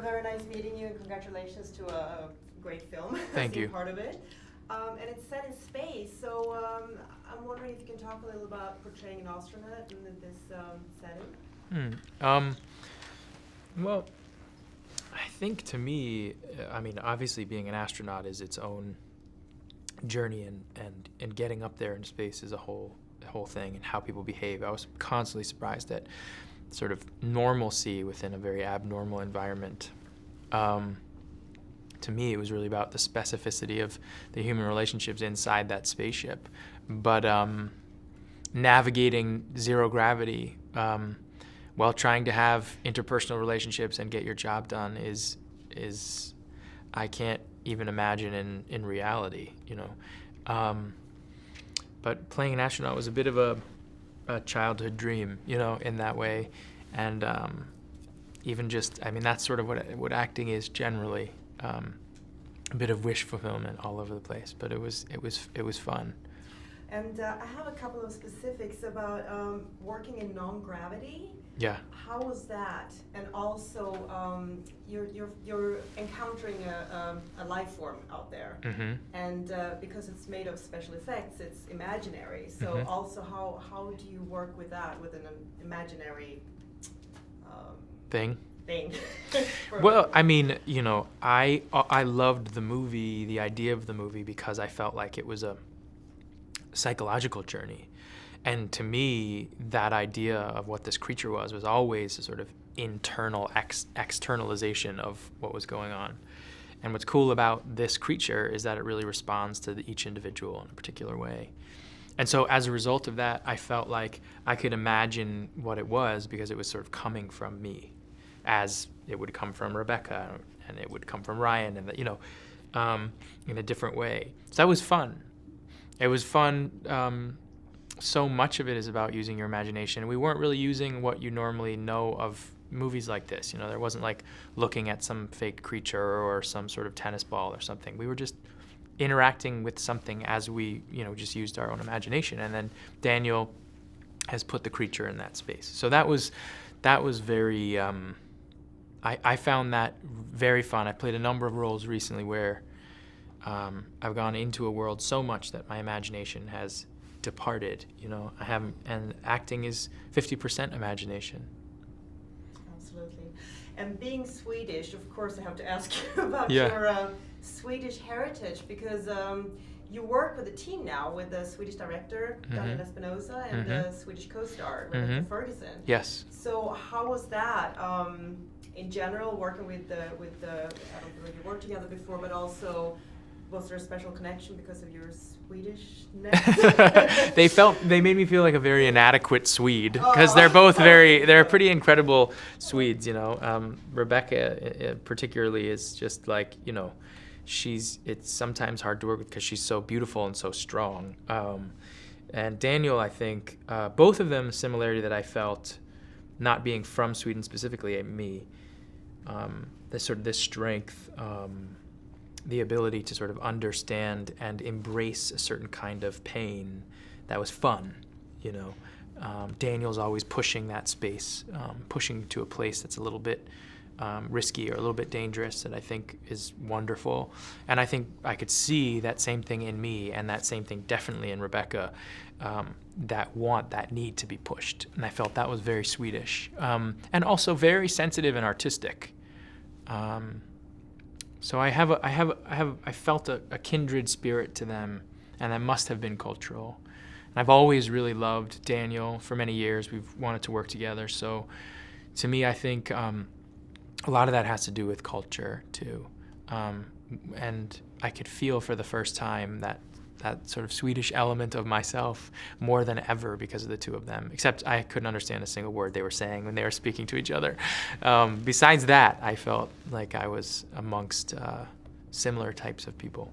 very nice meeting you, and congratulations to a great film. Thank you. Part of it. And it's set in space, so I'm wondering if you can talk a little about portraying an astronaut in this setting. Well, I think to me, I mean, obviously being an astronaut is its own journey, and getting up there in space is a whole thing, and how people behave. I was constantly surprised at sort of normalcy within a very abnormal environment. To me, it was really about the specificity of the human relationships inside that spaceship. But navigating zero gravity while trying to have interpersonal relationships and get your job done is I can't even imagine in reality, you know. But playing an astronaut was a bit of a childhood dream, you know, in that way. And even just, I mean, that's sort of what acting is generally. A bit of wish fulfillment all over the place, but it was fun. And I have a couple of specifics about working in non-gravity. Yeah. How was that? And also, you're encountering a life form out there, and because it's made of special effects, it's imaginary. So also, how do you work with that, with an imaginary thing? Well, I mean, you know, I loved the movie, the idea of the movie, because I felt like it was a psychological journey. And to me, that idea of what this creature was always a sort of internal externalization of what was going on. And what's cool about this creature is that it really responds to each individual in a particular way. And so as a result of that, I felt like I could imagine what it was, because it was sort of coming from me, as it would come from Rebecca, and it would come from Ryan, and, you know, in a different way. So that was fun. It was fun. So much of it is about using your imagination. We weren't really using what you normally know of movies like this. You know, there wasn't like looking at some fake creature or some sort of tennis ball or something. We were just interacting with something as we, you know, just used our own imagination. And then Daniél has put the creature in that space. So that was very, I found that very fun. I played a number of roles recently where I've gone into a world so much that my imagination has departed, you know. And acting is 50% imagination. Absolutely. And being Swedish, of course, I have to ask you about Yeah. your Swedish heritage, because you work with a team now with the Swedish director, Daniél Espinosa, and the Swedish co-star, Rebecca Ferguson. Yes. So how was that, in general, working with the I don't know if you worked together before, but also, was there a special connection because of your Swedishness? They made me feel like a very inadequate Swede, because they're both they're pretty incredible Swedes, you know. Rebecca particularly is just like, you know, it's sometimes hard to work with because she's so beautiful and so strong. And Daniél, I think, both of them, similarity that I felt, not being from Sweden specifically, me, this strength, the ability to sort of understand and embrace a certain kind of pain that was fun, you know. Daniel's always pushing that space, pushing to a place that's a little bit risky or a little bit dangerous, that I think is wonderful. And I think I could see that same thing in me, and that same thing definitely in Rebecca, that need to be pushed. And I felt that was very Swedish, and also very sensitive and artistic. So I felt a kindred spirit to them, and that must have been cultural. And I've always really loved Daniél for many years. We've wanted to work together. So to me, I think a lot of that has to do with culture too. And I could feel for the first time that sort of Swedish element of myself more than ever because of the two of them, except I couldn't understand a single word they were saying when they were speaking to each other. Besides that, I felt like I was amongst similar types of people.